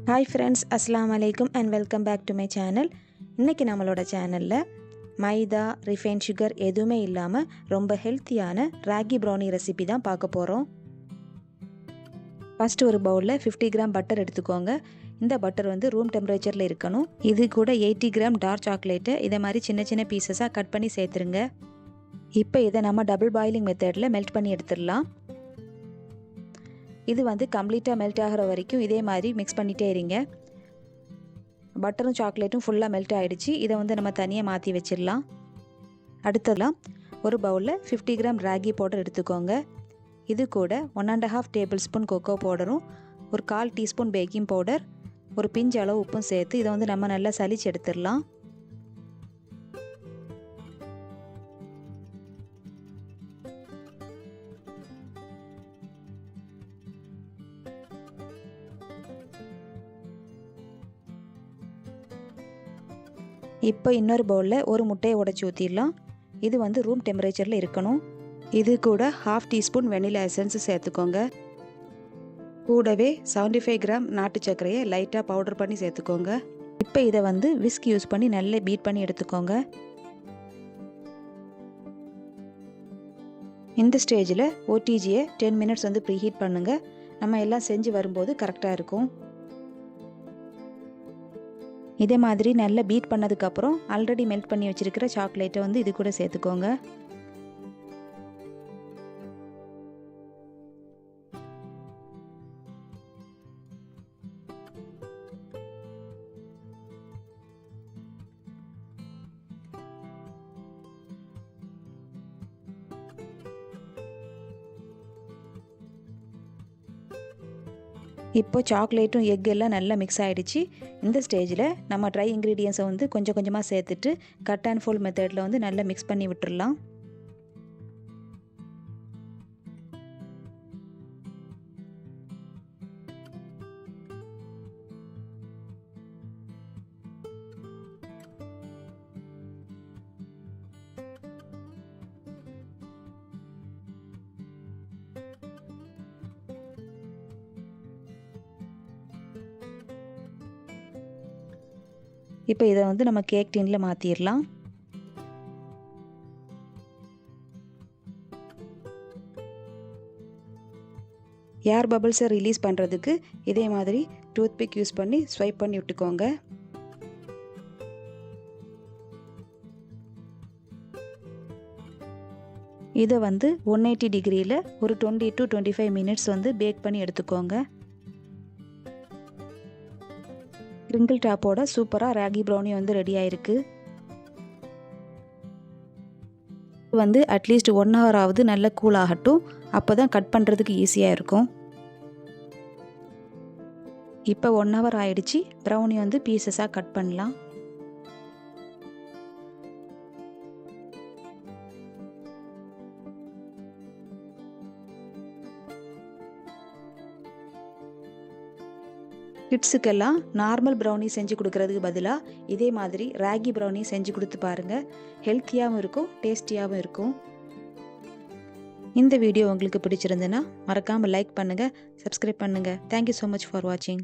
Hi friends, Assalamu alaikum and welcome back to my channel. இன்னைக்கு நம்மளோட சேனல்ல மைதா, refine sugar எதுவுமே இல்லாம ரொம்ப ஹெல்த்தியான ராகி ப்ரௌனி ரெசிபி தான் பார்க்க போறோம். ஃபர்ஸ்ட் ஒரு பவுல்ல 50 கிராம் பட்டர் எடுத்துக்கோங்க. இந்த பட்டர் வந்து ரூம் டெம்பரேச்சர்ல இருக்கணும். இது கூட 80 கிராம் டார்க் சாக்லேட் இதை மாதிரி சின்ன சின்ன பீசஸா கட் பண்ணி சேர்த்துருங்க. இப்போ இதை நம்ம டபுள் பாயிலிங் மெத்தட்ல மெல்ட் பண்ணி எடுத்துடலாம். இது வந்து கம்ப்ளீட்டாக மெல்ட் ஆகிற வரைக்கும் இதே மாதிரி மிக்ஸ் பண்ணிகிட்டே இருங்க. பட்டரும் சாக்லேட்டும் ஃபுல்லாக மெல்ட் ஆகிடுச்சு. இதை வந்து நம்ம தனியாக மாற்றி வச்சிடலாம். அடுத்ததெல்லாம் ஒரு பவுலில் 50 கிராம் ராகி பவுடர் எடுத்துக்கோங்க. இது கூட 1.5 டேபிள் ஸ்பூன் கொக்கோ பவுடரும் ஒரு 1/4 டீஸ்பூன் பேக்கிங் பவுடர் ஒரு பிஞ்ச் அளவு உப்பும் சேர்த்து இதை வந்து நம்ம நல்லா சலிச்சு எடுத்துடலாம். இப்போ இன்னொரு பவுலில் ஒரு முட்டையை உடைச்சி ஊற்றிடலாம். இது வந்து ரூம் டெம்பரேச்சரில் இருக்கணும். இது கூட 1/2 டீஸ்பூன் வெனிலா எசன்ஸ் சேர்த்துக்கோங்க. கூடவே 75 கிராம் நாட்டு சர்க்கரையை லைட்டாக பவுடர் பண்ணி சேர்த்துக்கோங்க. இப்போ இதை வந்து விஸ்க் யூஸ் பண்ணி நல்லா பீட் பண்ணி எடுத்துக்கோங்க. இந்த ஸ்டேஜில் ஓடிஜியை 10 மினிட்ஸ் வந்து ப்ரீஹீட் பண்ணுங்கள். நம்ம எல்லாம் செஞ்சு வரும்போது கரெக்டாக இருக்கும். இதே மாதிரி நல்லா பீட் பண்ணதுக்கப்புறம் ஆல்ரெடி மெல்ட் பண்ணி வச்சுருக்கிற சாக்லேட்டை வந்து இது கூட சேர்த்துக்கோங்க. இப்போ சாக்லேட்டும் எக் எல்லாம் நல்லா மிக்ஸ் ஆகிடுச்சு. இந்த ஸ்டேஜில் நம்ம ட்ரை இன்க்ரீடியன்ஸை வந்து கொஞ்சம் கொஞ்சமாக சேர்த்துட்டு கட் அண்ட் ஃபோல்ட் மெத்தடில் வந்து நல்லா மிக்ஸ் பண்ணி விட்டுடலாம். இப்போ இதை வந்து நம்ம கேக் டின்ல மாற்றிடலாம். ஏர் பபிள்ஸை ரிலீஸ் பண்ணுறதுக்கு இதே மாதிரி டூத் பிக் யூஸ் பண்ணி ஸ்வைப் பண்ணி விட்டுக்கோங்க. இதை வந்து 180 டிகிரியில் ஒரு 20 to 25 மினிட்ஸ் வந்து பேக் பண்ணி எடுத்துக்கோங்க. கிரிங்கிள் டாப்போட சூப்பராக ராகி ப்ரௌனி வந்து ரெடி ஆயிருக்கு. வந்து அட்லீஸ்ட் 1 hour ஆகுது நல்லா கூல் ஆகட்டும். அப்போ தான் கட் பண்ணுறதுக்கு ஈஸியாக இருக்கும். இப்போ 1 hour ஆயிடுச்சு. ப்ரௌனி வந்து பீசஸாக கட் பண்ணலாம். கிட்ஸுக்கெல்லாம் நார்மல் ப்ரௌனி செஞ்சு கொடுக்கறதுக்கு பதிலாக இதே மாதிரி ராகி ப்ரௌனி செஞ்சு கொடுத்து பாருங்கள். ஹெல்த்தியாகவும் இருக்கும், டேஸ்டியாகவும் இருக்கும். இந்த வீடியோ உங்களுக்கு பிடிச்சிருந்துன்னா மறக்காமல் லைக் பண்ணுங்கள், சப்ஸ்கிரைப் பண்ணுங்கள். தேங்க்யூ ஸோ மச் ஃபார் வாட்சிங்.